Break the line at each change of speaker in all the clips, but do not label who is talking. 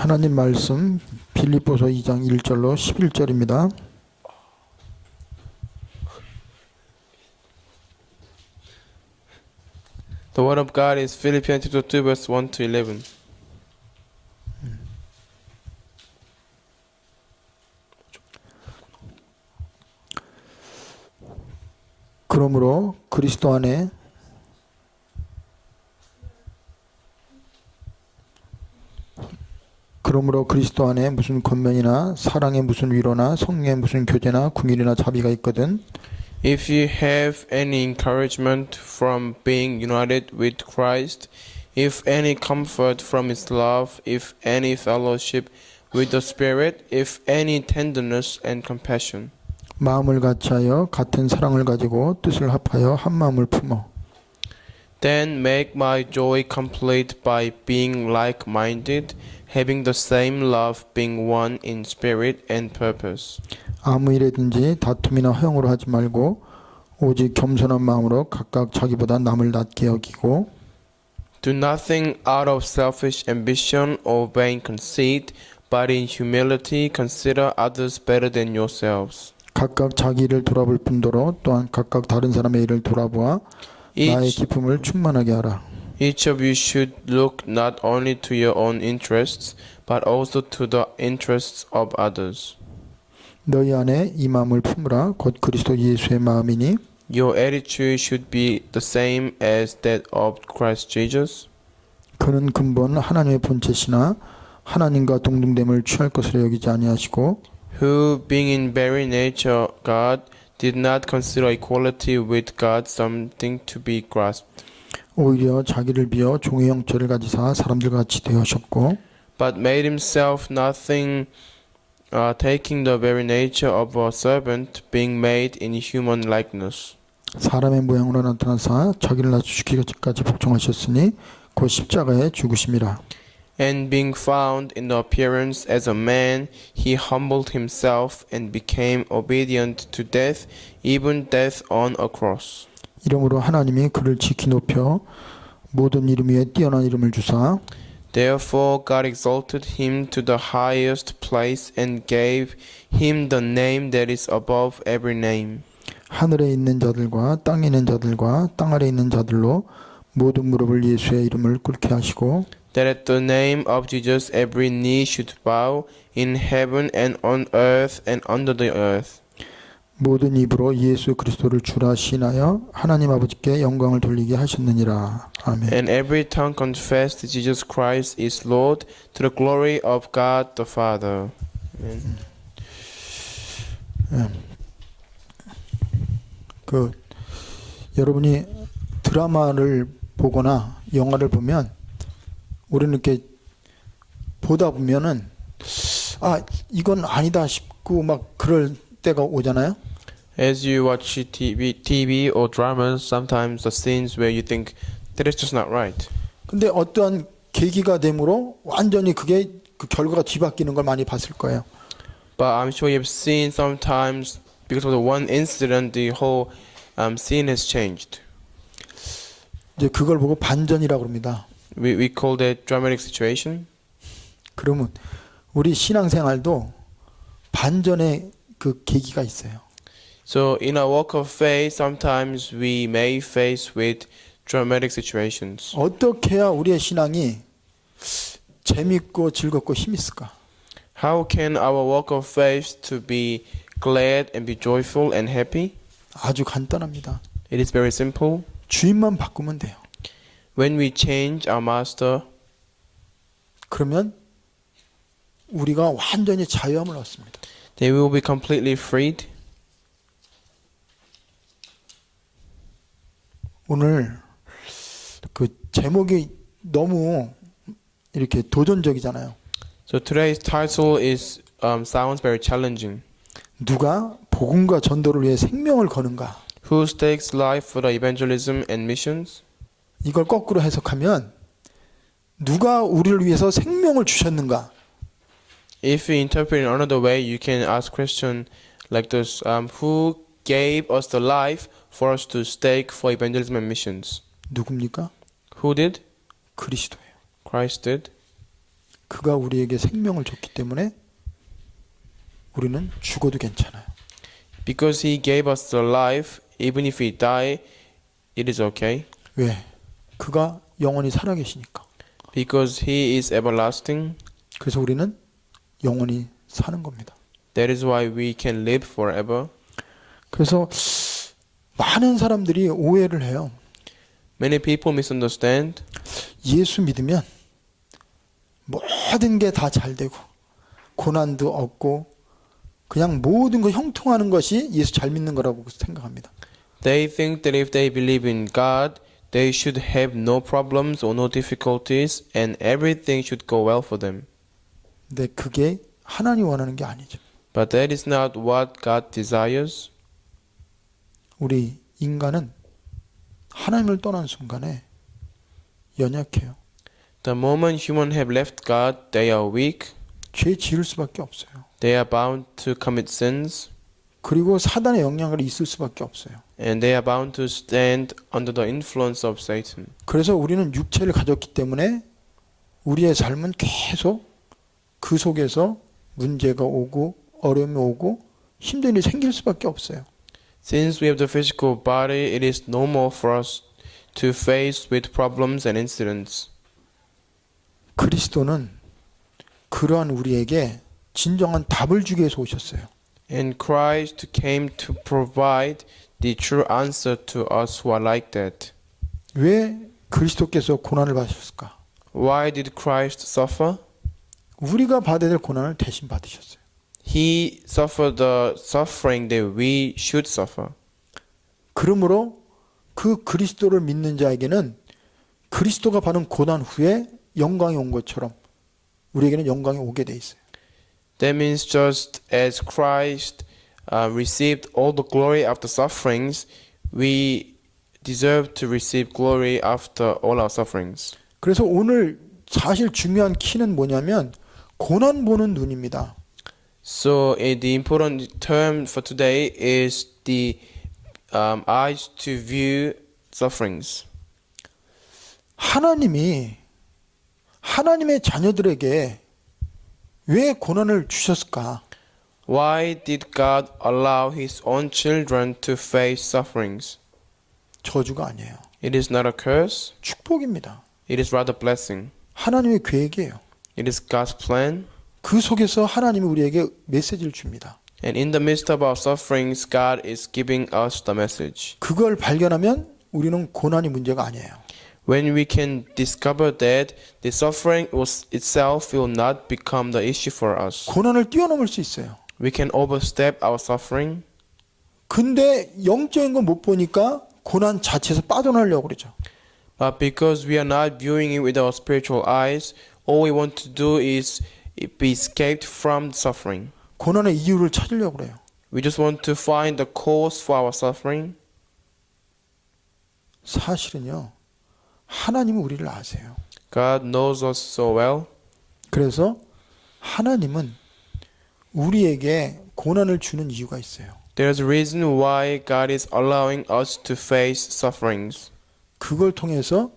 하나님 말씀 빌립보서 2장 1절로 11절입니다.
The word of God is Philippians chapter 2 verse 1 to 11.
그러므로 그리스도 안에 무슨 권면이나 사랑에 무슨 위로나 성령에 무슨 교제나 궁일이나 자비가 있거든.
If you have any encouragement from being united with Christ, if any comfort from His love, if any fellowship with the Spirit, if any tenderness and compassion,
마음을 같이하여 같은 사랑을 가지고 뜻을 합하여 한 마음을 품어.
then make my joy complete by being like-minded, having the same love, being one in spirit and purpose.
아무 일에든지 다툼이나 허용으로 하지 말고 오직 겸손한 마음으로 각각 자기보다 남을 낮게 여기고
Do nothing out of selfish ambition or vain conceit, but in humility consider others better than yourselves.
각각 자기 일을 돌아볼 뿐더러 또한 각각 다른 사람의 일을 돌아보아 나의 기쁨을 충만하게 하라.
Each of you should look not only to your own interests, but also to the interests of others.
너희 안에 이 마음을 품으라. 곧 그리스도 예수의 마음이니
Your attitude should be the same as that of Christ Jesus.
그는 근본 하나님의 본체시나 하나님과 동등됨을 취할 것으로 여기지 아니하시고
Who, being in very nature God, did not consider equality with God something to be grasped,
오히려 자기를 비어 종의 형체를 가지사 사람들과 같이 되으셨고
but made himself nothing, taking the very nature of a servant, being made in human likeness.
사람의 모양으로 나타나사 자기를 낮추시기까지 복종하셨으니 곧 십자가에 죽으심이라.
And being found in the appearance as a man, he humbled himself and became obedient to death, even death on a cross.
이러므로 하나님이 그를 지키 높여 모든 이름 위에 뛰어난 이름을 주사
Therefore God exalted him to the highest place and gave him the name that is above every name.
하늘에 있는 자들과 땅에 있는 자들과 땅 아래에 있는 자들로 모든 무릎을 예수의 이름을 꿇게 하시고
That at the name of Jesus every knee should bow in heaven and on earth and under the earth.
모든 입으로 예수 그리스도를 주라 시인하여 하나님 아버지께 영광을 돌리게 하셨느니라. 아멘.
And every tongue confess that Jesus Christ is Lord to the glory of God the Father. Amen.
여러분이 드라마를 보거나 영화를 보면 우리는 이렇게 보다 보면은 이건 아니다 싶고 막 그럴 때가 오잖아요.
As you watch TV or dramas, sometimes the scenes where you think that is just not right.
근데 어떠한 계기가 되므로 완전히 그게 그 결과가 뒤바뀌는 걸 많이 봤을 거예요.
But I'm sure you've seen sometimes because of the one incident, the whole scene has changed.
이제 그걸 보고 반전이라고 합니다.
We call that dramatic situation.
그러면 우리 신앙생활도 반전의 그 계기가 있어요.
So in our walk of faith, sometimes we may face with dramatic situations.
어떻게 해야 우리의 신앙이 재밌고 즐겁고 힘있을까?
How can our walk of faith to be glad and be joyful and happy?
아주 간단합니다.
It is very simple.
주인만 바꾸면 돼요.
When we change our master,
그러면 우리가 완전히 자유함을 얻습니다.
then we will be completely freed.
오늘 그 제목이 너무 이렇게 도전적이잖아요.
So today's title is sounds very challenging.
누가 복음과 전도를 위해 생명을 거는가?
Who stakes life for the evangelism and missions?
이걸 거꾸로 해석하면 누가 우리를 위해서 생명을 주셨는가?
If we interpret in another way, you can ask question like this: Who gave us the life for us to stake for evangelism and missions?
누굽니까?
Who did?
그리스도예요.
Christ did.
그가 우리에게 생명을 줬기 때문에 우리는 죽어도 괜찮아요.
Because he gave us the life, even if we die, it is okay.
왜? 그가 영원히 살아계시니까.
Because he is everlasting.
그래서 우리는 영원히 사는 겁니다.
That is why we can live forever.
그래서 많은 사람들이 오해를 해요.
Many people misunderstand.
예수 믿으면 모든 게 다 잘 되고 고난도 없고 그냥 모든 거 형통하는 것이 예수 잘 믿는 거라고 생각합니다.
They think that if they believe in God, they should have no problems or no difficulties and everything should go well for them.
근데 그게 하나님 원하는 게 아니죠.
But that is not what God desires.
우리 인간은 하나님을 떠난 순간에 연약해요.
The moment humans have left God, they are weak.
죄 지을 수밖에 없어요.
They are bound to commit sins.
그리고 사단의 영향을 있을 수밖에 없어요.
And they are bound to stand under the influence of Satan.
그래서 우리는 육체를 가졌기 때문에 우리의 삶은 계속 그 속에서 문제가 오고 어려움이 오고 힘든 일이 생길 수밖에 없어요.
Since we have the physical body, it is normal for us to face with problems and incidents.
그리스도는 그러한 우리에게 진정한 답을 주기 위해서 오셨어요.
And Christ came to provide the true answer to us who are like that.
왜 그리스도께서 고난을 받으셨을까?
Why did Christ suffer?
우리가 받아야 될 고난을 대신 받으셨어요.
He suffered the suffering that we should suffer.
그러므로 그 그리스도를 믿는 자에게는 그리스도가 받은 고난 후에 영광이 온 것처럼 우리에게는 영광이 오게 돼 있어요.
That means just as Christ received all the glory after sufferings, we deserve to receive glory after all our sufferings.
그래서 오늘 사실 중요한 키는 뭐냐면 고난 보는 눈입니다.
So the important term for today is the eyes to view sufferings.
하나님이 하나님의 자녀들에게 왜 고난을 주셨을까?
Why did God allow His own children to face sufferings?
저주가 아니에요.
It is not a curse.
축복입니다.
It is rather blessing.
하나님의 계획이에요.
It is God's plan.
그 속에서 하나님이 우리에게 메시지를 줍니다.
And in the midst of our sufferings, God is giving us the message.
그걸 발견하면 우리는 고난이 문제가 아니에요.
When we can discover that the suffering itself will not become the issue for us,
고난을 뛰어넘을 수 있어요.
we can overstep our suffering.
근데 영적인 거 못 보니까 고난 자체에서 빠져나오려고 그러죠.
But because we are not viewing it with our spiritual eyes, all we want to do is be escaped from suffering.
고난의 이유를 찾으려고 그래요.
We just want to find the cause for our suffering.
사실은요. 하나님은 우리를 아세요.
God knows us so well.
그래서 하나님은 우리에게 고난을 주는 이유가 있어요.
There's a reason why God is allowing us to face sufferings.
그걸 통해서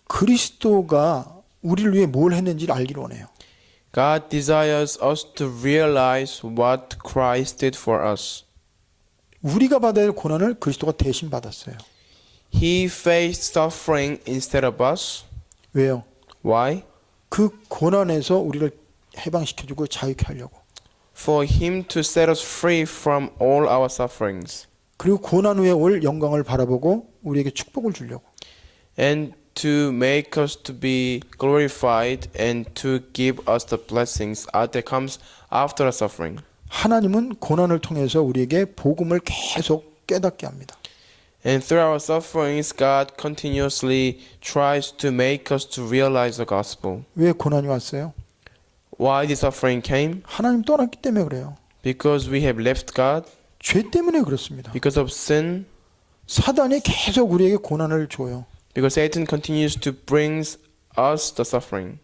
그리스도가 우리를 위해 뭘 했는지를 알기를 원해요.
God desires us to realize what Christ did for us.
우리가 받아야 할 고난을 그리스도가 대신 받았어요.
He faced suffering instead of us.
왜요?
Why?
그 고난에서 우리를 해방시켜주고 자유케 하려고.
For Him to set us free from all our sufferings.
그리고 고난 후에 올 영광을 바라보고 우리에게 축복을 주려고.
And to make us to be glorified and to give us the blessings that comes after the suffering.
하나님은 고난을 통해서 우리에게 복음을 계속 깨닫게 합니다.
And through our sufferings, God continuously tries to make us to realize the gospel.
왜 고난이 왔어요?
Why the suffering came?
하나님 떠났기 때문에 그래요.
Because we have left God.
죄 때문에 그렇습니다.
Because of sin.
사단이 계속 우리에게 고난을 줘요.
Because Satan continues to bring us the suffering.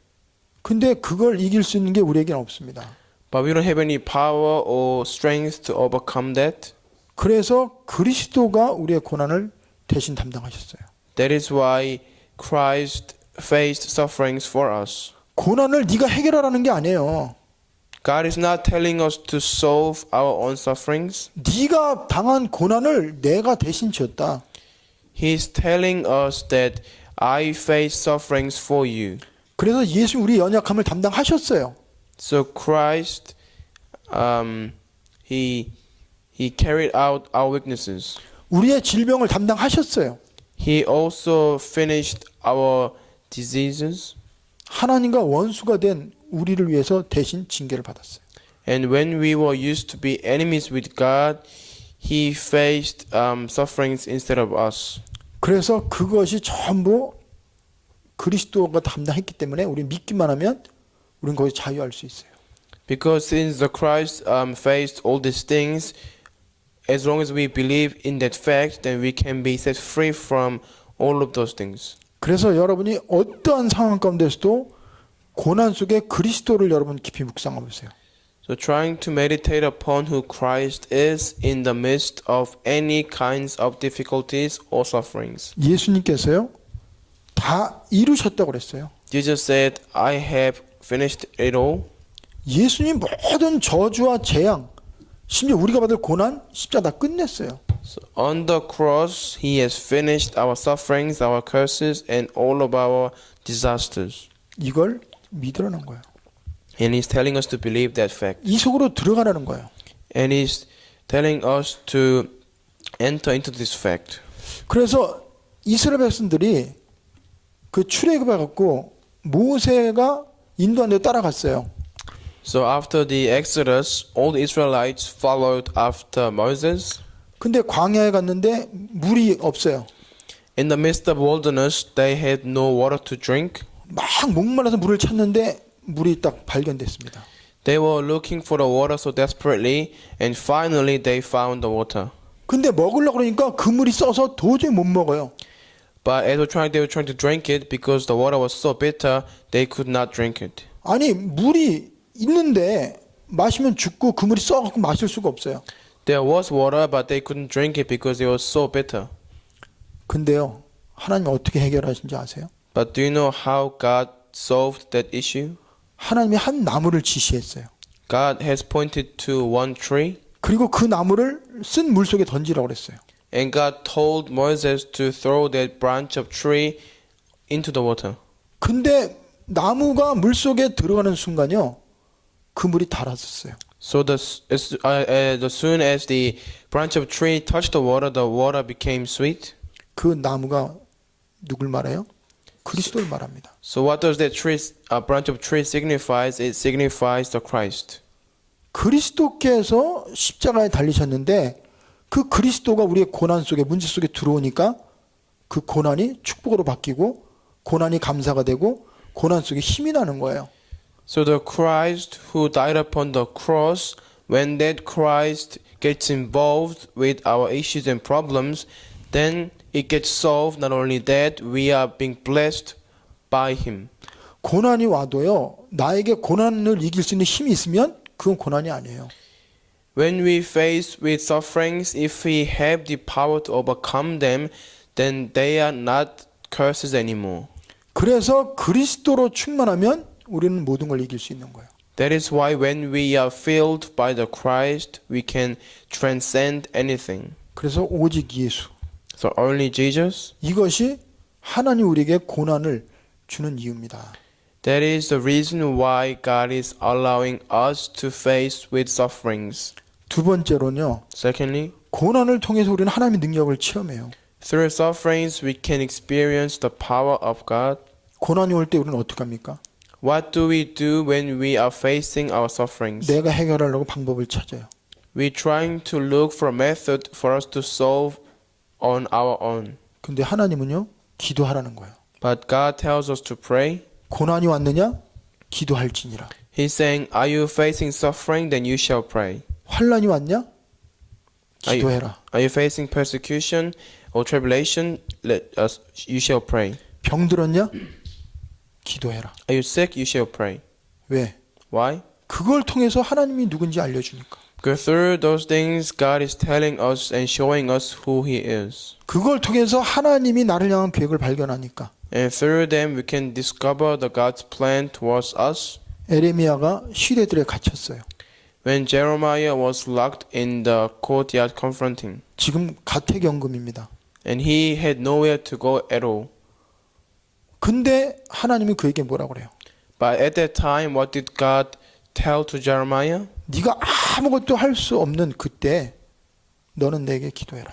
근데 그걸 이길 수 있는 게 우리에게는 없습니다.
But we don't have any power or strength to overcome that.
그래서 그리스도가 우리의 고난을 대신 담당하셨어요.
That is why Christ faced sufferings for us.
고난을 네가 해결하라는 게 아니에요.
God is not telling us to solve our own sufferings.
네가 당한 고난을 내가 대신 졌다.
He is telling us that I face sufferings for you.
그래서 예수 우리 연약함을 담당하셨어요.
So Christ, he carried out our weaknesses.
우리의 질병을 담당하셨어요.
He also finished our diseases.
하나님과 원수가 된 우리를 위해서 대신 징계를 받았어요.
And when we were used to be enemies with God, He faced sufferings instead of us.
그래서 그것이 전부 그리스도가 담당했기 때문에 우리 믿기만 하면 우리는 거기서 자유할 수 있어요.
Because since the Christ faced all these things, as long as we believe in that fact, then we can be set free from all of those things.
그래서 여러분이 어떠한 상황 가운데서도 고난 속에 그리스도를 여러분 깊이 묵상해 보세요.
So trying to meditate upon who Christ is in the midst of any kinds of difficulties or sufferings.
예수님께서요 다 이루셨다고 그랬어요.
Jesus said, I have finished it all.
예수님 모든 저주와 재앙, 심지어 우리가 받을 고난 십자가 다 끝냈어요.
So on the cross, He has finished our sufferings, our curses, and all of our disasters.
이걸 믿으라는 거예요.
And He's telling us to believe that fact.
이 속으로 들어가라는 거예요.
And He's telling us to enter into this fact.
그래서 이스라엘 백성들이 그 출애굽해 갖고 모세가 인도한 데 따라갔어요.
So after the Exodus, all the Israelites followed after Moses.
근데 광야에 갔는데 물이 없어요.
In the midst of wilderness, they had no water to drink.
막 목말라서 물을 찾는데 물이 딱 발견됐습니다.
They were looking for the water so desperately, and finally they found the water.
근데 먹으려고 그러니까 그 물이 써서 도저히 못 먹어요.
But as they were trying to drink it, because the water was so bitter, they could not drink it.
아니 물이 있는데 마시면 죽고 그 물이 써갖고 마실 수가 없어요.
There was water, but they couldn't drink it because it was so bitter.
근데요 하나님 어떻게 해결하신지 아세요?
But do you know how God solved that issue?
하나님이 한 나무를 지시했어요.
God has pointed to one tree,
그리고 그 나무를 쓴 물 속에 던지라고 그랬어요.
and God told Moses to throw that branch of tree into the water.
근데 나무가 물 속에 들어가는 순간요 그 물이 달아졌어요.
So as soon as the branch of tree touched the water became sweet.
그 나무가 누굴 말해요? 그리스도를 말합니다.
So what does that branch of tree signifies? It signifies the Christ.
그리스도께서 십자가에 달리셨는데 그 그리스도가 우리의 고난 속에 문제 속에 들어오니까 그 고난이 축복으로 바뀌고 고난이 감사가 되고 고난 속에 힘이 나는 거예요.
So the Christ who died upon the cross, when that Christ gets involved with our issues and problems, then it gets solved. Not only that, we are being blessed by Him.
고난이 와도요 나에게 고난을 이길 수 있는 힘이 있으면 그건 고난이 아니에요.
When we face with sufferings, if we have the power to overcome them, then they are not curses anymore.
그래서 그리스도로 충만하면 우리는 모든 걸 이길 수 있는 거예요.
That is why when we are filled by the Christ, we can transcend anything.
그래서 오직 예수.
So only Jesus.
이것이 하나님 우리에게 고난을 주는 이유입니다.
That is the reason why God is allowing us to face with sufferings.
두 번째로는요.
Secondly,
고난을 통해서 우리는 하나님의 능력을 체험해요.
through sufferings, we can experience the power of God.
고난이 올 때 우리는 어떻게 합니까?
What do we do when we are facing our sufferings?
내가 해결하려고 방법을 찾아요.
We're trying to look for a method for us to solve on our own.
근데 하나님은요. 기도하라는 거예요.
But God tells us to pray.
고난이 왔느냐? 기도할지니라.
He's saying, are you facing suffering? Then you shall pray.
환난이 왔냐? 기도해라.
Are you facing persecution or tribulation? You shall pray.
병 들었냐? 기도해라.
Are you sick? You shall pray.
왜?
Why?
그걸 통해서 하나님이 누군지 알려주니까.
Because through those things, God is telling us and showing us who He is.
그걸 통해서 하나님이 나를 향한 계획을 발견하니까.
And through them we can discover the God's plan towards us.
에레미야가 시대들에 갇혔어요.
When Jeremiah was locked in the courtyard confronting,
지금 가택연금입니다.
and he had nowhere to go at all.
근데 하나님이 그에게 뭐라고 그래요?
But at that time, what did God tell to Jeremiah?
네가 아무것도 할 수 없는 그때 너는 내게 기도해라.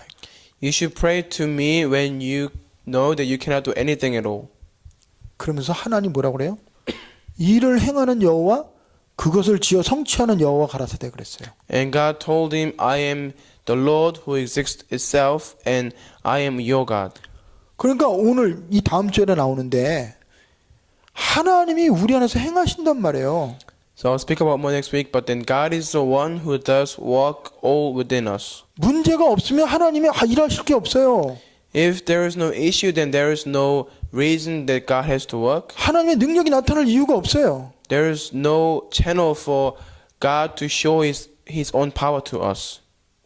You should pray to me when you know that you cannot do anything at all.
그러면서 하나님 뭐라고 그래요? 일을 행하는 여호와 그것을 지어 성취하는 여호와 가라사대 그랬어요.
And God told him, I am the Lord who exists itself, and I am your God.
그러니까 오늘 이 다음 주에 나오는데 하나님이 우리 안에서 행하신단 말이에요.
So I'll speak about more next week, but then God is the one who does work all within us.
문제가 없으면 하나님이 일하실 게 없어요.
If there is no issue, then there is no reason that God has to work.
하나님의 능력이 나타날 이유가 없어요.
There is no channel for God to show His own power to us.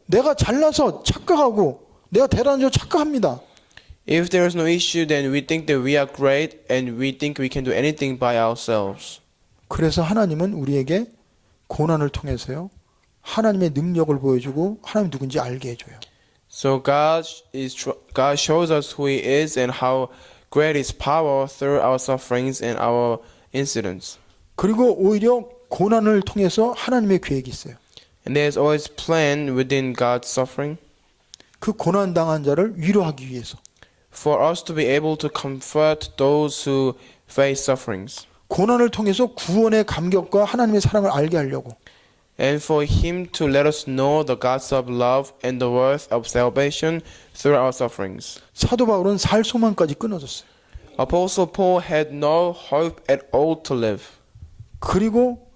내가 잘나서 착각하고 내가 대단하죠 착각합니다.
If there is no issue, then we think that we are great and we think we can do anything by ourselves.
그래서 하나님은 우리에게 고난을 통해서요. 하나님의 능력을 보여주고 하나님 누군지 알게 해줘요.
So God shows us who He is and how great His power through our sufferings and our incidents.
그리고 오히려 고난을 통해서 하나님의 계획이 있어요.
And there is always plan within God's suffering
그 고난 당한 자를 위로하기 위해서.
for us to be able to comfort those who face sufferings.
고난을 통해서 구원의 감격과 하나님의 사랑을 알게 하려고.
And for Him to let us know the God's of love and the worth of salvation through our sufferings.
사도 바울은 살 소망까지 끊어졌어요.
Apostle Paul had no hope at all to live.
그리고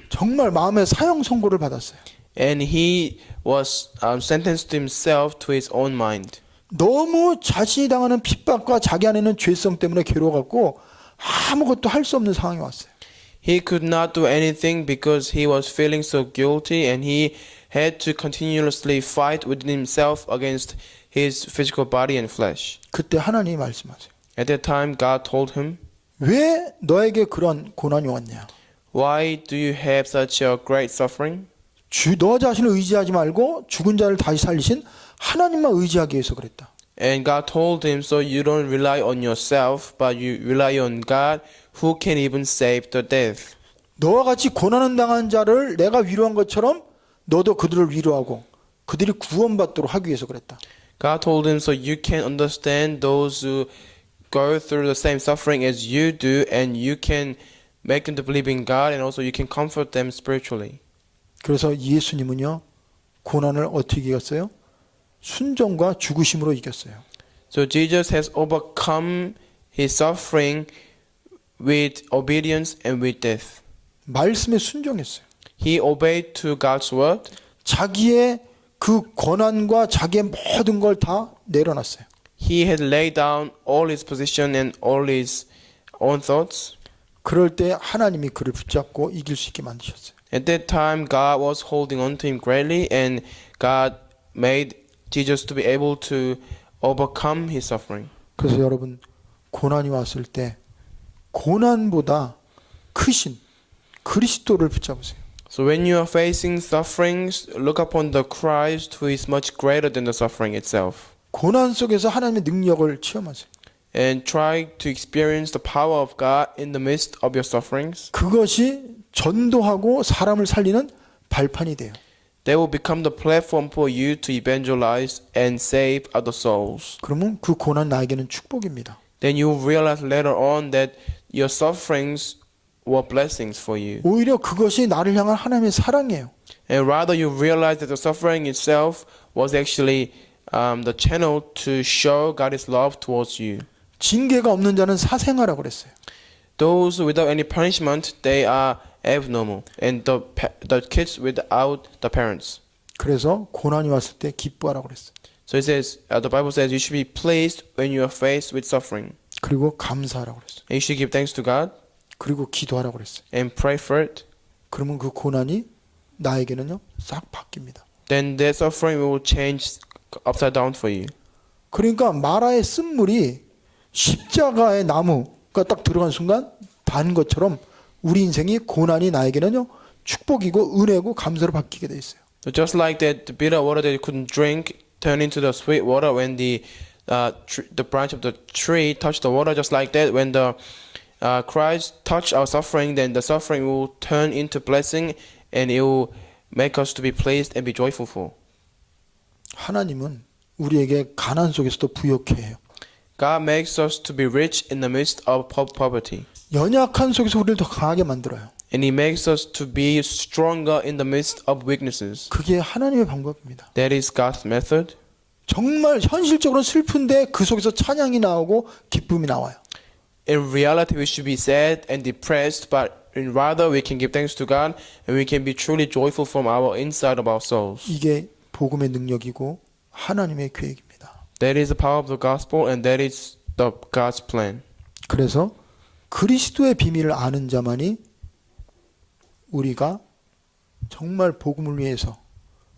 정말 마음의 사형 선고를 받았어요.
And he was sentenced himself to his own mind.
너무 자신이 당하는 핍박과 자기 안에 있는 죄성 때문에 괴로워갖고 아무것도 할 수 없는 상황이 왔어요.
He could not do anything because he was feeling so guilty, and he had to continuously fight within himself against his physical body and flesh.
그때 하나님이 말씀하세요.
At that time, God told him,
왜 너에게 그런 고난이 왔냐?
"Why do you have such a great suffering?
너 자신을 의지하지 말고 죽은 자를 다시 살리신 하나님만 의지하기 위해서 그랬다.
And God told him, so you don't rely on yourself, but you rely on God, who can even save the dead.
너와 같이 고난을 당한 자를 내가 위로한 것처럼 너도 그들을 위로하고 그들이 구원받도록 하기 위해서 그랬다.
God told him, so you can understand those who go through the same suffering as you do, and you can make them to believe in God, and also you can comfort them spiritually.
그래서 예수님은요 고난을 어떻게 이겼어요? 순종과 죽으심으로 이겼어요.
So Jesus has overcome his suffering with obedience and with death.
말씀에 순종했어요.
He obeyed to God's word.
자기의 그 권한과 자기의 모든 걸 다 내려놨어요.
He had laid down all his position and all his own thoughts.
그럴 때 하나님이 그를 붙잡고 이길 수 있게 만드셨어요.
At that time, God was holding on to him greatly, and God made Jesus to be able to overcome his suffering.
그래서 여러분 고난이 왔을 때 고난보다 크신 그리스도를 붙잡으세요.
So when you are facing sufferings, look upon the Christ who is much greater than the suffering itself.
고난 속에서 하나님의 능력을 체험하세요.
And try to experience the power of God in the midst of your sufferings.
그것이 전도하고 사람을 살리는 발판이 돼요.
They will become the platform for you to evangelize and save other souls.
그러면 그 고난 나에게는 축복입니다.
Then you will realize later on that your sufferings were blessings for you.
오히려 그것이 나를 향한 하나님의 사랑이에요.
And rather you realize that the suffering itself was actually the channel to show God's love towards you.
징계가 없는 자는 사생아라고 그랬어요.
Those without any punishment, they are abnormal, and the kids without the parents.
그래서 고난이 왔을 때 기뻐하라고 그랬어요.
So it says, the Bible says you should be pleased when you are faced with suffering.
그리고 감사하라고 그랬어요.
And you should give thanks to God
그리고 기도하라고 그랬어요.
and pray for it.
그러면 그 고난이 나에게는요 싹 바뀝니다.
Then that suffering will change upside down for you.
그러니까 마라의 쓴물이 십자가의 나무가 딱 들어간 순간 단 것처럼 우리 인생이 고난이 나에게는요 축복이고 은혜고 감사로 바뀌게 돼 있어요.
So just like that, the bitter water that you couldn't drink turned into the sweet water when the branch of the tree touched the water. Just like that, when the Christ touched our suffering, then the suffering will turn into blessing, and it will make us to be pleased and be joyful for.
하나님은 우리에게 가난 속에서도 부욕해 해요.
God makes us to be rich in the midst of poverty,
연약한 속에서 우리를 더 강하게 만들어요.
and He makes us to be stronger in the midst of weaknesses.
그게 하나님의 방법입니다.
That is God's method.
정말 현실적으로 슬픈데 그 속에서 찬양이 나오고 기쁨이 나와요.
In reality, we should be sad and depressed, but rather we can give thanks to God, and we can be truly joyful from our inside of our souls.
이게 복음의 능력이고 하나님의 계획입니다.
That is the power of the gospel, and that is the God's plan.
그래서 그리스도의 비밀을 아는 자만이 우리가 정말 복음을 위해서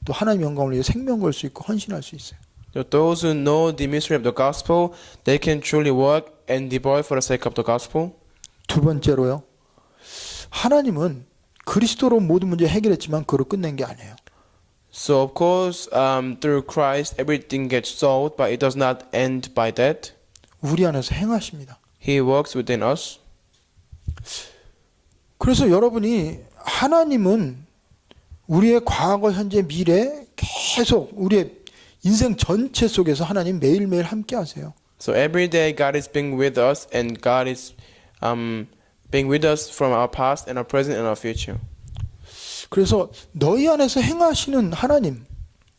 또 하나님의 영광을 위해 생명 걸 수 있고 헌신할 수 있어요.
So those who know the mystery of the gospel, they can truly work and devote for the sake of the gospel.
두 번째로요. 하나님은 그리스도로 모든 문제 해결했지만 그로 끝낸 게 아니에요.
So of course, through Christ, everything gets solved, but it does not end by that.
우리 안에서 행하십니다.
He works within us.
그래서 여러분이 하나님은 우리의 과거, 현재, 미래 계속 우리의 인생 전체 속에서 하나님 매일매일 함께 하세요.
So every day God is being with us, and God is being with us from our past and our present and our future.
그래서 너희 안에서 행하시는 하나님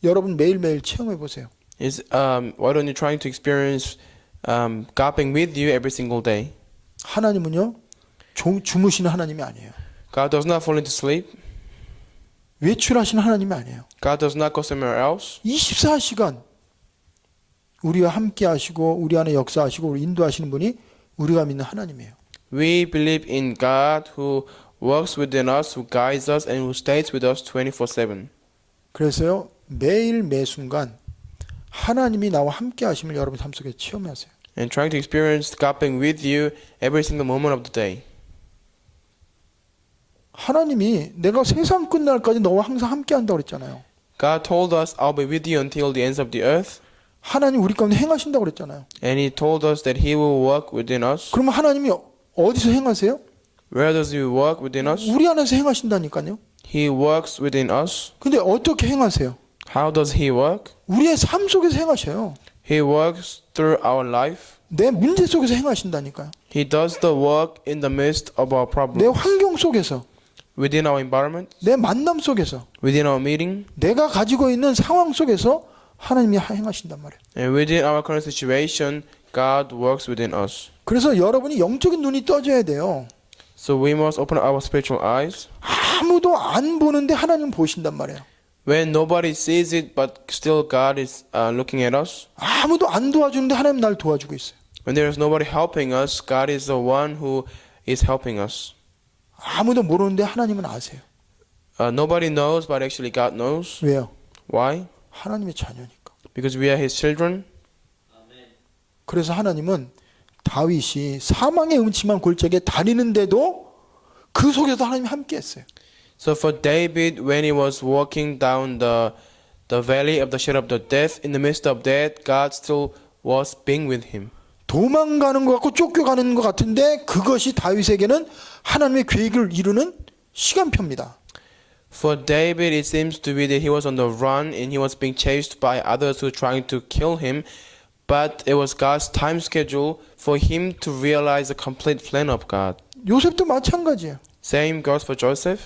여러분 매일매일 체험해 보세요.
Is why don't you try to experience God being with you every single day?
하나님은요 주무시는 하나님이 아니에요.
God does not fall into sleep.
외출하시는 하나님이 아니에요.
God does not go somewhere else.
24시간 우리와 함께 하시고 우리 안에 역사하시고 우리 인도하시는 분이 우리가 믿는 하나님이에요.
We believe in God who works within us, who guides us, and who stays with us 24/7.
그래서요 매일 매 순간 하나님이 나와 함께 하심을 여러분 삶 속에 체험하세요.
And trying to experience God being with you every single moment of the day.
하나님이 내가 세상 끝날까지 너와 항상 함께 한다고 그랬잖아요.
God told us, I'll be with you until the ends of the earth.
하나님 우리 가운데 행하신다고 그랬잖아요.
And He told us that He will work within us.
그러면 하나님이 어디서 행하세요?
Where does He work within us?
우리 안에서 행하신다니까요.
He works within us.
근데 어떻게 행하세요?
How does He work?
우리의 삶 속에서 행하셔요.
He works through our life.
내 문제 속에서 행하신다니까요.
He does the work in the midst of our
내
problems.
환경 속에서,
Within our environment.
내 만남 속에서,
Within our meeting.
내가 가지고 있는 상황 속에서 하나님이 행하신단 말이에요.
And within our current situation, God works within us.
그래서 여러분이 영적인 눈이 떠져야 돼요.
So we must open our spiritual eyes.
아무도 안 보는데 하나님 보신단 말이에요.
When nobody sees it, but still God is looking at us.
아무도 안 도와주는데 하나님 날 도와주고 있어요.
When there is nobody helping us, God is the one who is helping us.
아무도 모르는데 하나님은 아세요.
Nobody knows, but actually God knows.
왜요?
Why?
하나님의 자녀니까.
Because we are His children.
그래서 하나님은 다윗이 사망의 음침한 골짜기에 다니는데도 그 속에서 하나님이 함께 했어요.
So for David, when he was walking down the valley of the shadow of the death, in the midst of that, God still was being with him.
도망가는 것 같고 쫓겨가는 것 같은데 그것이 다윗에게는 하나님의 계획을 이루는 시간표입니다.
For David, it seems to be that he was on the run and he was being chased by others who were trying to kill him. But it was God's time schedule for him to realize the complete plan of God.
요셉도 마찬가지예요.
Same goes for Joseph.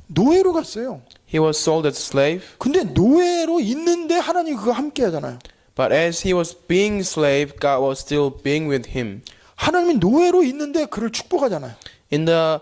노예로 갔어요.
He was sold as a slave.
근데 노예로 있는데 하나님 그거 함께 하잖아요.
But as he was being slave, God was still being with him.
하나님이 노예로 있는데 그를 축복하잖아요.
In the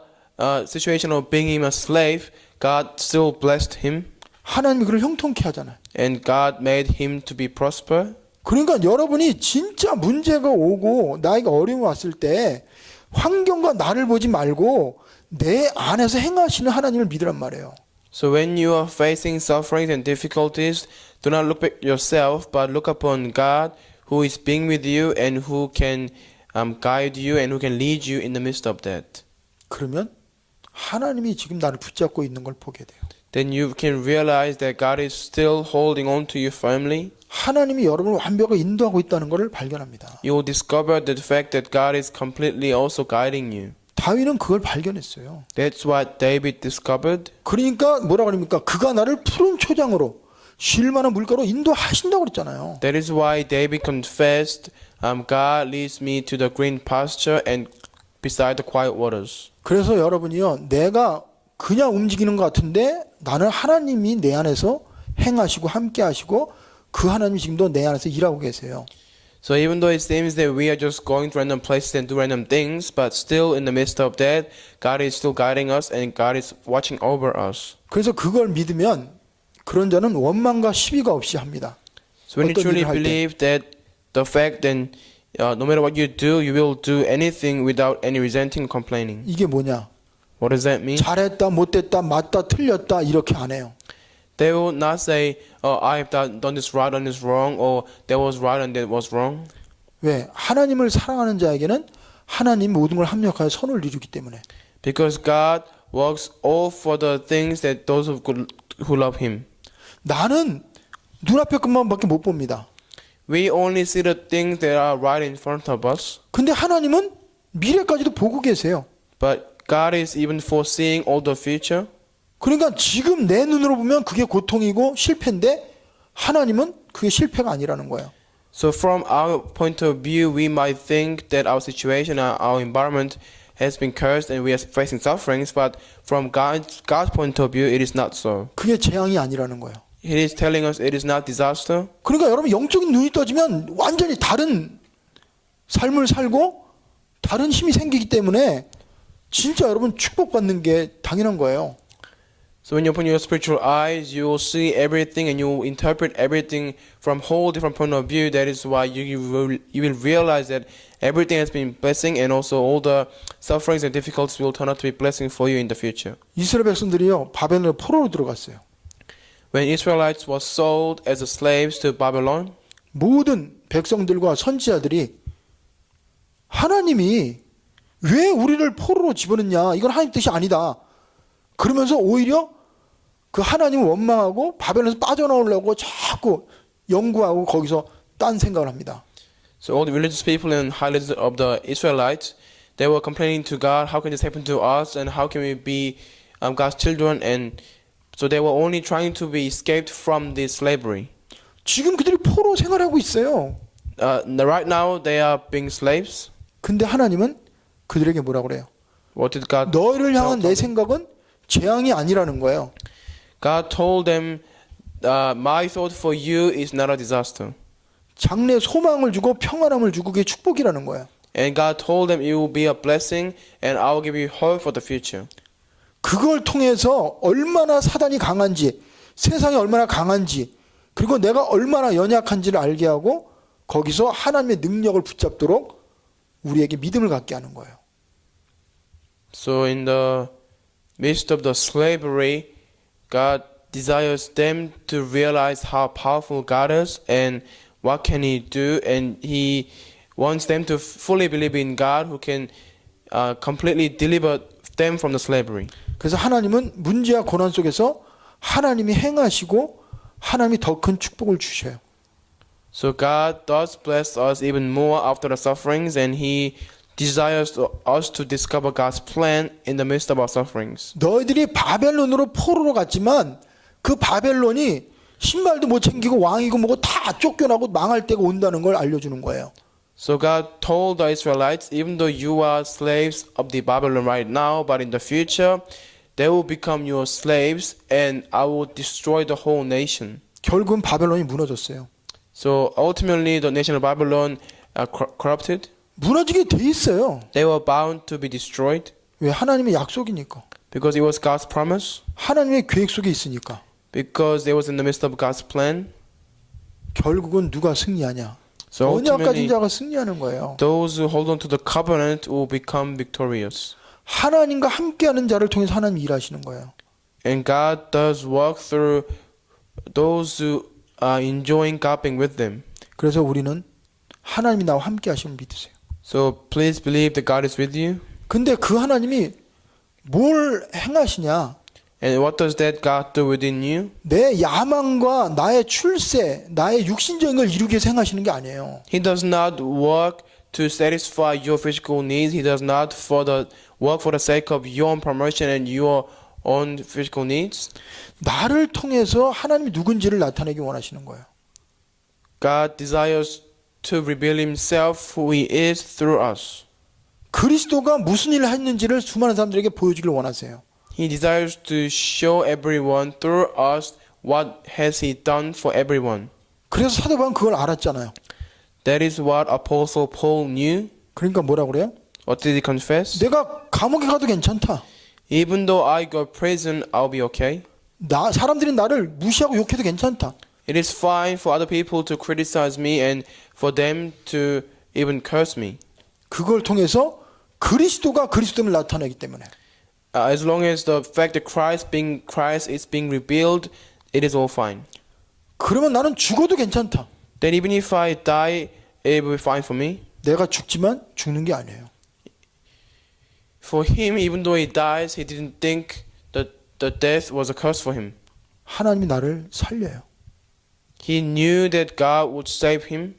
situation of being him a slave, God still blessed him.
하나님이 그를 형통케 하잖아요.
And God made him to be prosper.
그러니까 여러분이 진짜 문제가 오고 나에게 어려움이 왔을 때 환경과 나를 보지 말고 내 안에서 행하시는 하나님을 믿으란 말이에요.
So when you are facing sufferings and difficulties, do not look at yourself, but look upon God who is being with you and who can guide you and who can lead you in the midst of that.
그러면 하나님이 지금 나를 붙잡고 있는 걸 보게 돼요.
Then you can realize that God is still holding on to you firmly.
하나님이 여러분을 완벽하게 인도하고 있다는 것을 발견합니다.
You will discover the fact that God is completely also guiding you.
다윗은 그걸 발견했어요.
That's what David discovered.
그러니까 뭐라 그럽니까? 그가 나를 푸른 초장으로 쉴 만한 물가로 인도하신다고 그랬잖아요.
That is why David confessed, God leads me to the green pasture and beside the quiet waters.
그래서 여러분이요, 내가 그냥 움직이는 것 같은데 나는 하나님이 내 안에서 행하시고 함께 하시고 그 하나님이 지금도 내 안에서 일하고 계세요.
So even though it seems that we are just going to random places and do random things, but still in the midst of that, God is still guiding us and God is watching over us.
그래서 그걸 믿으면 그런 자는 원망과 시비가 없이 합니다.
So when you
어떤
truly
일을 할 때.
believe that the fact that no matter what you will do anything without any resenting and complaining.
이게 뭐냐?
What does that mean?
잘했다, 못했다, 맞다, 틀렸다 이렇게 안 해요.
They will not say, I have done this right, done this wrong, or that was right and that was wrong.
왜? 하나님을 사랑하는 자에게는 하나님 모든 걸 합력하여 선을 이루기 때문에.
Because God works all for the things that those who love Him.
나는 눈앞의 것만밖에 못 봅니다.
We only see the things that are right in front of us.
근데 하나님은 미래까지도 보고 계세요.
But God is even foreseeing all the future.
그러니까 지금 내 눈으로 보면 그게 고통이고 실패인데 하나님은 그게 실패가 아니라는 거예요.
So from our point of view, we might think that our situation, our environment has been cursed and we are facing sufferings. But from God's point of view, it is not so.
그게 재앙이 아니라는 거예요.
He is telling us it is not disaster.
그러니까 여러분 영적인 눈이 떠지면 완전히 다른 삶을 살고 다른 힘이 생기기 때문에 진짜 여러분 축복받는 게 당연한 거예요.
So when you open your spiritual eyes, you will see everything and you will interpret everything from whole different point of view. That is why you will realize that everything has been blessing and also all the sufferings and difficulties will turn out to be blessing for you in the future.
이스라엘 백성들이요 바벨론 포로로 들어갔어요.
When Israelites were sold as slaves to Babylon,
모든 백성들과 선지자들이 하나님이 왜 우리를 포로로 집어넣냐? 이건 하나님 뜻이 아니다. 그러면서 오히려 그 하나님을 원망하고 바벨론에서 빠져나오려고 자꾸 연구하고 거기서 딴 생각을 합니다.
so all the religious people and high leaders of the Israelites, they were complaining to God, how can this happen to us and how can we be God's children? And so they were only trying to be escaped from this slavery.
지금 그들이 포로 생활하고 있어요.
Right now they are being slaves.
근데 하나님은 그들에게 뭐라고 그래요?
What did God
너희를 향한
tell
내
them?
생각은 재앙이 아니라는 거예요.
God told them, my thought for you is not a disaster.
장래 소망을 주고 평안함을 주고 그게 축복이라는 거예요.
And God told them it will be a blessing and I will give you hope for the future.
그걸 통해서 얼마나 사단이 강한지, 세상이 얼마나 강한지, 그리고 내가 얼마나 연약한지를 알게 하고 거기서 하나님의 능력을 붙잡도록 우리에게 믿음을 갖게 하는 거예요.
So in the midst of the slavery, God desires them to realize how powerful God is and what can He do, and He wants them to fully believe in God who can completely deliver them from the slavery.
그래서 하나님은 문제와 고난 속에서 하나님이 행하시고 하나님이 더 큰 축복을 주셔요.
So God does bless us even more after the sufferings, and He desires us to discover God's plan in the midst of our sufferings.
너희들이 바벨론으로 포로로 갔지만 그 바벨론이 신발도 못 챙기고 왕이고 뭐고 다 쫓겨나고 망할 때가 온다는 걸 알려주는 거예요.
So God told the Israelites, even though you are slaves of the Babylon right now, but in the future, they will become your slaves and I will destroy the whole nation.
결국은 바벨론이 무너졌어요.
So ultimately the nation of Babylon corrupted.
무너지게 돼 있어요.
They were bound to be destroyed
왜? 하나님의 약속이니까.
because it was God's promise,
하나님의 계획 속에 있으니까.
because it was in the midst of God's plan.
결국은 누가 승리하냐?
So
언약 가진
ultimately
자가 승리하는 거예요.
those who hold on to the covenant will become victorious.
하나님과 함께하는 자를 통해서 하나님 일하시는 거예요.
And God does work through those who are enjoying God being with them.
그래서 우리는 하나님이 나와 함께 하심을 믿으세요.
So please believe that God is with you.
근데 그 하나님이 뭘 행하시냐?
And what does that God do within you?
내 야망과 나의 출세, 나의 육신적인 걸 이루기 위해서 행하시는 게 아니에요.
He does not work to satisfy your physical needs. He does not work for the sake of your own promotion and your own physical needs.
나를 통해서 하나님이 누군지를 나타내기 원하시는 거예요.
God desires to reveal himself who he is through us.
그리스도가 무슨 일을 했는지를 수많은 사람들에게 보여주길 원하세요.
He desires to show everyone through us what has he done for everyone.
그래서 사도 바울은 그걸 알았잖아요.
That is what Apostle Paul knew.
그러니까 뭐라 그래요?
What did he confess?
내가 감옥에 가도 괜찮다.
Even though I go to prison, I'll be okay.
사람들이 나를 무시하고 욕해도 괜찮다.
It is fine for other people to criticize me and for them to even curse me.
그걸 통해서 그리스도가 그리스도를 나타내기 때문에.
As long as the fact that Christ is being revealed, it is all fine.
그러면 나는 죽어도 괜찮다.
Then even if I die, it will be fine for me.
내가 죽지만 죽는 게 아니에요.
For him, even though he dies, he didn't think that the death was a curse for him.
하나님이 나를 살려요.
He knew that God would save him.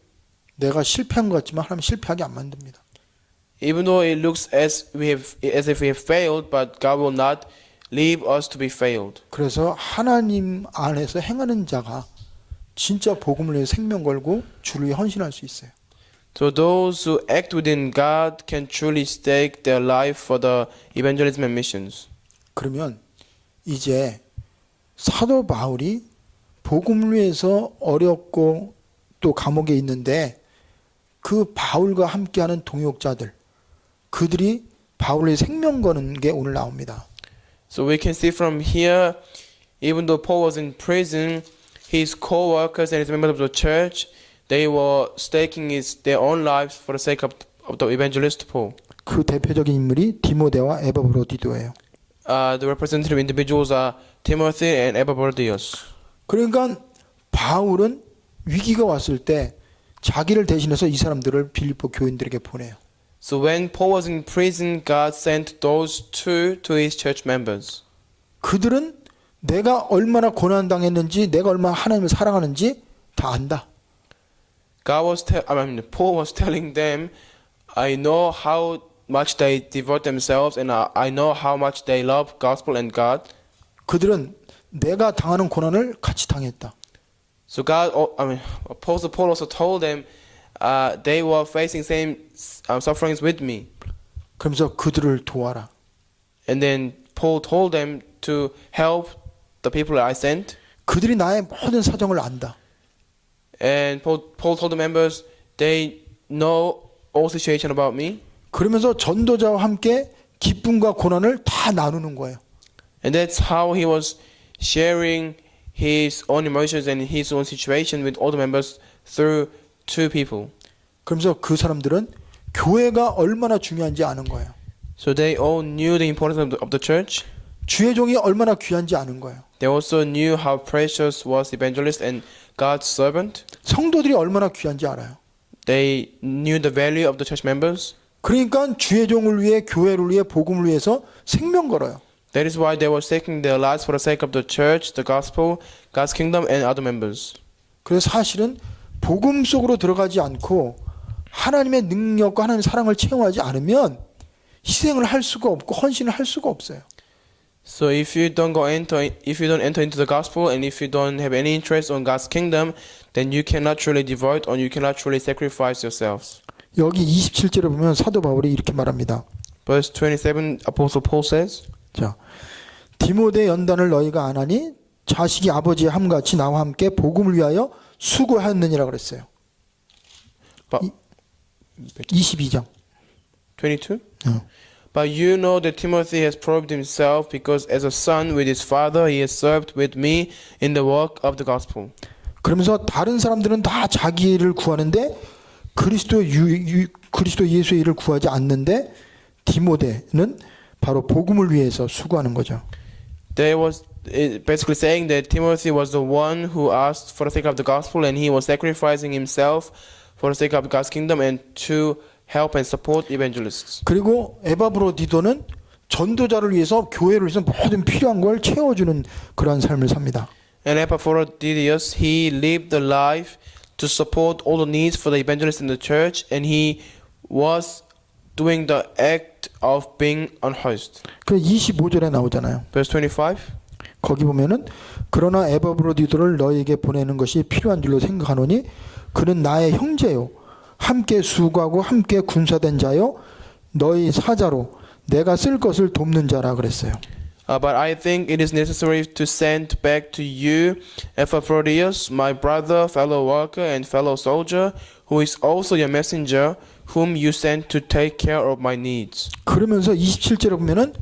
내가 실패한 것 같지만 하나님 실패하게 안 만듭니다.
Even though it looks as if we have failed, but God will not leave us to be failed.
그래서 하나님 안에서 행하는 자가 진짜 복음을 위해 생명 걸고 주를 위해 헌신할 수 있어요.
So those who act within God can truly stake their life for the evangelism and missions.
그러면 이제 사도 바울이 복음을 위해서 어렵고 또 감옥에 있는데 그 바울과 함께하는 동역자들 그들이 바울의 생명 거는 게 오늘 나옵니다.
So we can see from here, even though Paul was in prison, his co-workers and his members of the church, they were staking their own lives for the sake of the evangelist Paul.
그 대표적인 인물이 디모데와 에바브로디도예요.
The representative individuals are Timothy and Epaphroditus.
그러니까 바울은 위기가 왔을 때 자기를 대신해서 이 사람들을 빌립보 교인들에게 보내요.
So when Paul was in prison, God sent those two to his church members.
그들은 내가 얼마나 고난당했는지 내가 얼마나 하나님을 사랑하는지 다 안다.
Paul was telling them, I know how much they devote themselves and I know how much they love gospel and God.
그들은 내가 당하는 고난을 같이 당했다.
So Apostle Paul also told them they were facing same sufferings with me.
그러면서 그들을 도와라.
And then Paul told them to help the people that I sent.
그들이 나의 모든 사정을 안다.
And Paul told the members they know all situation about me.
그러면서 전도자와 함께 기쁨과 고난을 다 나누는 거예요.
And that's how he was sharing his own emotions and his own situation with all the members through two people.
그러면서 그 사람들은 교회가 얼마나 중요한지 아는 거예요.
So they all knew the importance of the church.
주의 종이 얼마나 귀한지 아는 거예요.
They also knew how precious was the evangelist and God's servant.
성도들이 얼마나 귀한지 알아요.
They knew the value of the church members.
그러니까 주의 종을 위해 교회를 위해 복음을 위해서 생명 걸어요.
That is why they were taking their lives for the sake of the church, the gospel, God's kingdom, and other members.
그래서 사실은 복음 속으로 들어가지 않고 하나님의 능력과 하나님의 사랑을 체험하지 않으면 희생을 할 수가 없고 헌신을 할 수가 없어요.
So if you don't enter into the gospel and if you don't have any interest on God's kingdom, then you cannot truly devote or you cannot truly sacrifice yourselves.
여기 27절에 보면 사도 바울이 이렇게 말합니다.
Verse 27, Apostle Paul says,
자, 디모데 연단을 너희가 안 하니 자식이 아버지의 함같이 나와 함께 복음을 위하여 수고하였느니라 그랬어요. 22장.
22? But you know that Timothy has proved himself because as a son with his father he has served with me in the work of the gospel.
그러면서 다른 사람들은 다 자기 일을 구하는데 그리스도 예수의 일을 구하지 않는데 디모데는 바로 복음을 위해서 수고하는 거죠.
There was basically saying that Timothy was the one who asked for the sake of the gospel and he was sacrificing himself for the sake of God's kingdom and to help and support evangelists.
그리고 에바브로디도는 전도자를 위해서 교회를 위해서 모든 필요한 걸 채워주는 그러한 삶을 삽니다.
And Epaphroditus, he lived the life to support all the needs for the evangelists in the church, and he was doing the act of being an host.
그 25절에 나오잖아요.
Verse 25.
거기 보면은 그러나 에바브로디도를 너희에게 보내는 것이 필요한 줄로 생각하노니 그는 나의 형제요 함께 수고하고 함께 군사된 자요 너희 사자로 내가 쓸 것을 돕는 자라 그랬어요.
But I think it is necessary to send back to you Epaphroditus, my brother, fellow worker, and fellow soldier, who is also your messenger, whom you sent to take care of my needs.
그러면서 27절에 보면은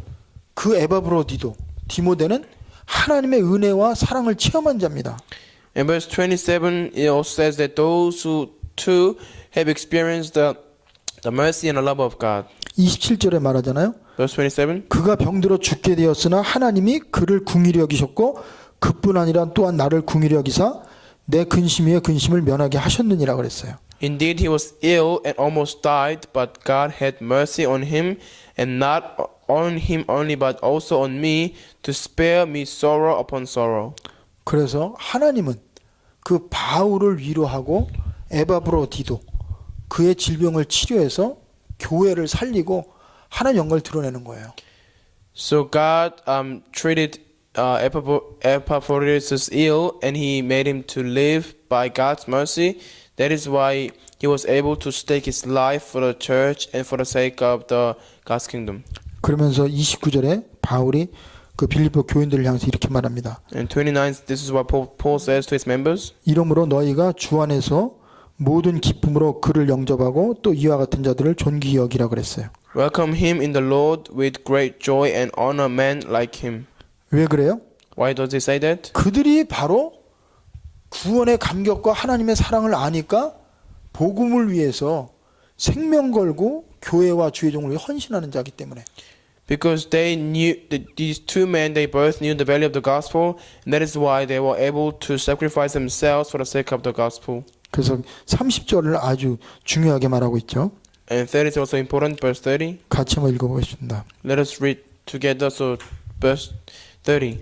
그 에바브로디도 디모데는 하나님의 은혜와 사랑을 체험한 자입니다.
In verse 27, it also says that those who too have experienced the mercy and the love of God.
27절에 말하잖아요.
Verse 27.
그가 병들어 죽게 되었으나 하나님이 그를 궁일히 여기셨고 그뿐 아니라 또한 나를 궁일히 여기사 내 근심 위에 근심을 면하게 하셨느니라 그랬어요.
Indeed, he was ill and almost died, but God had mercy on him, and not on him only, but also on me, to spare me sorrow upon sorrow.
그래서 하나님은 그 바울을 위로하고 에바브로디도 그의 질병을 치료해서 교회를 살리고 하나님 영광을 드러내는 거예요.
So God treated Epaphroditus ill, and he made him to live by God's mercy. That is why he was able to stake his life for the church and for the sake of the God's kingdom.
그러면서 29절에 바울이 그 빌립보 교인들을 향해서 이렇게 말합니다.
And 29, this is what Paul says to his members.
이러므로 너희가 주 안에서 모든 기쁨으로 그를 영접하고 또 이와 같은 자들을 존귀히 여기라 그랬어요.
Welcome him in the Lord with great joy and honor men like him.
왜 그래요?
Why does he say that?
그들이 바로 구원의 감격과 하나님의 사랑을 아니까 복음을 위해서 생명 걸고 교회와 주의 종을 위해 헌신하는 자이기 때문에.
Because they knew that these two men, they both knew the value of the gospel, and that is why they were able to sacrifice themselves for the sake of the gospel.
그래서 30절을 아주 중요하게 말하고 있죠.
And 30 is also important, verse 30.
같이 한번 읽어보겠습니다.
Let us read together. So, verse 30.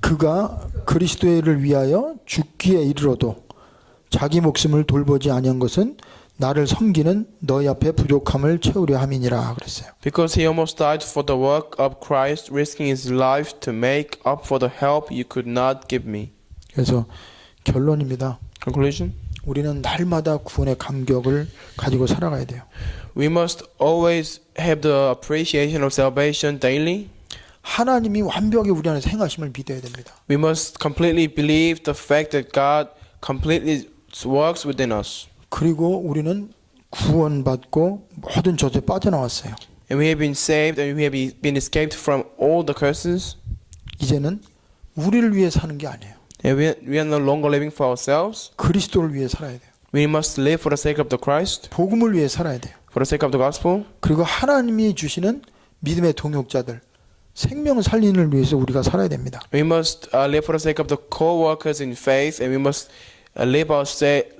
그가 그리스도를 위하여 죽기에 이르러도 자기 목숨을 돌보지 아니한 것은 나를 섬기는 너희 앞에 부족함을 채우려 함이니라 그랬어요.
Because he almost died for the work of Christ, risking his life to make up for the help you could not give me.
그래서 결론입니다.
Conclusion.
우리는 날마다 구원의 감격을 가지고 살아가야 돼요.
We must always have the appreciation of salvation daily.
하나님이 완벽하게 우리 안에서 행하심을 믿어야 됩니다.
We must completely believe the fact that God completely works within us.
그리고 우리는 구원받고 모든 저주에 빠져나왔어요.
And we have been saved and we have been escaped from all the curses.
이제는 우리를 위해 사는 게 아니에요.
And we are no longer living for ourselves.
그리스도를 위해 살아야 돼요.
We must live for the sake of the Christ,
복음을 위해 살아야 돼요.
for the sake of the gospel.
그리고 하나님이 주시는 믿음의 동역자들, 생명을 살리는 을 위해서 우리가 살아야 됩니다.
We must live for the sake of the co-workers in faith, and we must live our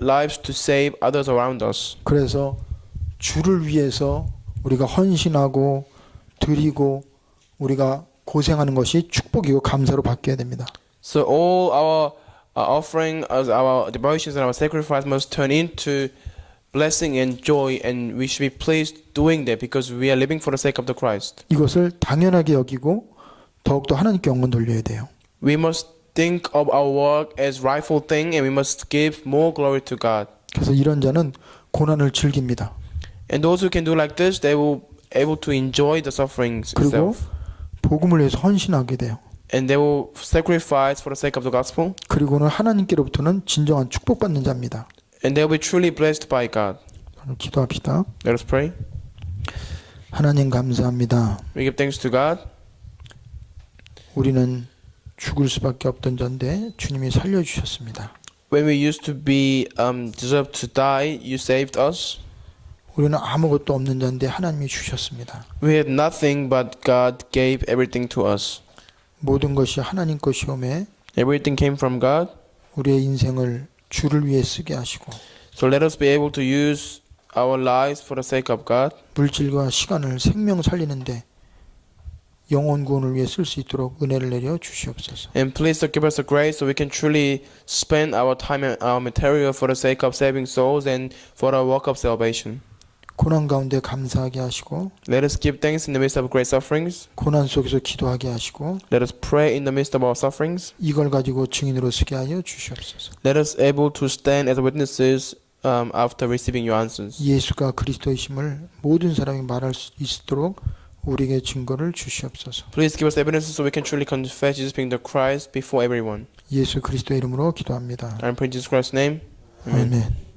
lives to save others around us.
그래서 주를 위해서 우리가 헌신하고 드리고 우리가 고생하는 것이 축복이고 감사로 바뀌어야 됩니다.
So all our offering, our devotions and our sacrifice must turn into blessing and joy, and we should be pleased doing that because we are living for the sake of the Christ.
이것을 당연하게 여기고 더욱더 하나님께 영광 돌려야 돼요.
We must think of our work as rightful thing, and we must give more glory to God.
그래서 이런 자는 고난을 즐깁니다.
And those who can do like this, they will able to enjoy the sufferings
그리고
itself.
복음을 위해서 헌신하게 돼요.
And they will sacrifice for the sake of the gospel.
그리고는 하나님께로부터는 진정한 축복받는 자입니다.
And they will be truly blessed by God.
기도합시다.
Let us pray.
하나님 감사합니다.
We give thanks to God.
우리는 죽을 수밖에 없던 자인데 주님이 살려주셨습니다.
When we used to be deserved to die, you saved us.
우리는 아무것도 없는 자인데 하나님이 주셨습니다.
We had nothing, but God gave everything to us.
모든 것이 하나님 것이오매
Everything came from God.
우리의 인생을 주를 위해 쓰게 하시고
So let us be able to use our lives for the sake of God.
물질과 시간을 생명 살리는데 영혼 구원을 위해 쓸 수 있도록 은혜를 내려 주시옵소서.
And please to give us the grace so we can truly spend our time and our material for the sake of saving souls and for the work of salvation.
고난 가운데 감사하게 하시고
Let us give thanks in the midst of great sufferings.
고난 속에서 기도하게 하시고
Let us pray in the midst of our sufferings.
이걸 가지고 증인으로 서게 하여 주시옵소서.
Let us able to stand as witnesses after receiving your answers.
예수가 그리스도이심을 모든 사람이 말할 수 있도록 우리에게 증거를 주시옵소서.
Please give us evidence so we can truly confess Jesus being the Christ before everyone.
예수 그리스도의 이름으로 기도합니다.
I pray in Jesus Christ's name. Amen.
아멘.